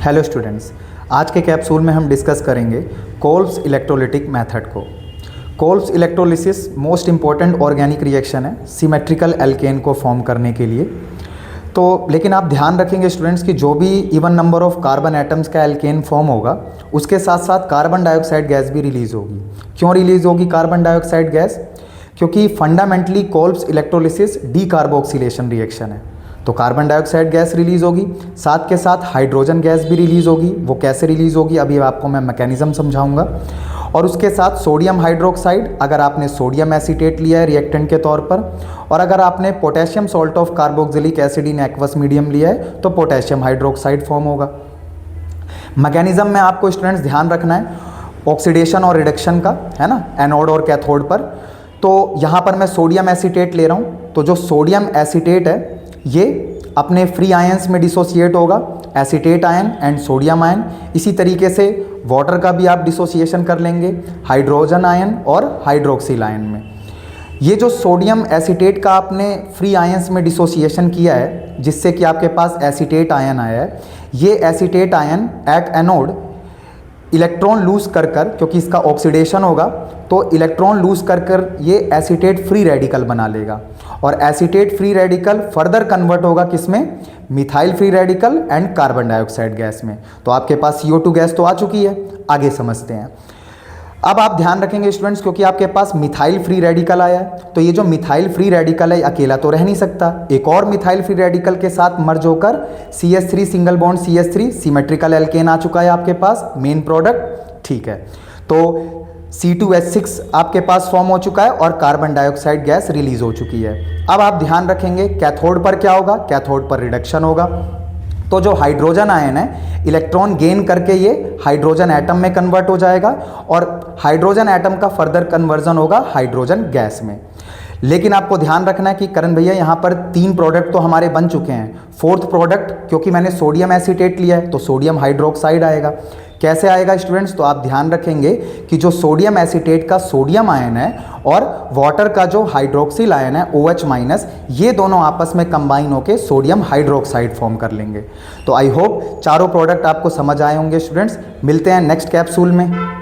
Hello students, आज के capsule में हम डिस्कस करेंगे कोल्ब्स इलेक्ट्रोलिटिक मेथड को। Kolbe's electrolysis most important organic reaction है सिमेट्रिकल एल्केन को फॉर्म करने के लिए। तो लेकिन आप ध्यान रखेंगे स्टूडेंट्स कि जो भी even number of carbon atoms का एल्केन फॉर्म होगा उसके साथ साथ कार्बन डाइऑक्साइड गैस भी रिलीज़ होगी। क्यों रिलीज़ होगी कार्बन डाइऑक्साइड गैस? क्योंकि fundamentally Kolbe's electrolysis decarboxylation reaction है। तो कार्बन डाइऑक्साइड गैस रिलीज़ होगी, साथ के साथ हाइड्रोजन गैस भी रिलीज़ होगी। वो कैसे रिलीज़ होगी अभी आपको मैं मैकेनिज्म समझाऊंगा। और उसके साथ सोडियम हाइड्रोक्साइड, अगर आपने सोडियम एसीटेट लिया है रिएक्टेंट के तौर पर, और अगर आपने potassium salt of carboxylic acid in aqueous medium लिया है तो पोटेशियम हाइड्रोक्साइड फॉर्म होगा। मैकेनिज्म में आपको स्टूडेंट्स ध्यान रखना है ऑक्सीडेशन और रिडक्शन का, है ना, एनोड और कैथोड पर। तो यहाँ पर मैं सोडियम एसीटेट ले रहा हूँ, तो जो सोडियम एसीटेट है ये अपने फ्री आयंस में डिसोसिएट होगा, acetate ion and sodium ion. इसी तरीके से वाटर का भी आप डिसोसिएशन कर लेंगे हाइड्रोजन आयन और हाइड्रोक्सिल आयन में। ये जो सोडियम एसीटेट का आपने फ्री आयंस में डिसोसिएशन किया है जिससे कि आपके पास एसीटेट आयन आया है, ये acetate ion at anode electron lose कर क्योंकि इसका ऑक्सीडेशन होगा तो इलेक्ट्रॉन लूज कर ये एसीटेट फ्री रेडिकल बना लेगा। और acetate free radical further convert होगा किसमें? Methyl free radical and carbon dioxide gas में। तो आपके पास CO2 गैस तो आ चुकी है, आगे समझते हैं। अब आप ध्यान रखेंगे स्टूडेंट्स, क्योंकि आपके पास मिथाइल फ्री रेडिकल आया है तो ये जो मिथाइल फ्री रेडिकल है अकेला तो रह नहीं सकता, एक और मिथाइल फ्री रेडिकल के साथ मर्ज होकर CH3 single bond CH3 symmetrical alkane आ चुका है आपके पास, मेन प्रोडक्ट। ठीक है, तो C2H6 आपके पास फॉर्म हो चुका है और कार्बन डाइऑक्साइड गैस रिलीज हो चुकी है। अब आप ध्यान रखेंगे कैथोड पर क्या होगा? कैथोड पर रिडक्शन होगा। तो जो हाइड्रोजन आयन है इलेक्ट्रॉन गेन करके ये हाइड्रोजन एटम में कन्वर्ट हो जाएगा और हाइड्रोजन एटम का फर्दर कन्वर्जन होगा हाइड्रोजन गैस में। लेकिन आपको ध्यान रखना है कि करण भैया यहाँ पर 3 प्रोडक्ट तो हमारे बन चुके हैं, 4th प्रोडक्ट क्योंकि मैंने सोडियम एसीटेट लिया है तो सोडियम हाइड्रोक्साइड आएगा। कैसे आएगा स्टूडेंट्स? तो आप ध्यान रखेंगे कि जो सोडियम एसीटेट का सोडियम आयन है और वाटर का जो हाइड्रोक्सिल आयन है OH-, ये दोनों आपस में कंबाइन होकर सोडियम हाइड्रोक्साइड फॉर्म कर लेंगे। तो आई होप चारों प्रोडक्ट आपको समझ आए होंगे स्टूडेंट्स। मिलते हैं नेक्स्ट कैप्सूल में।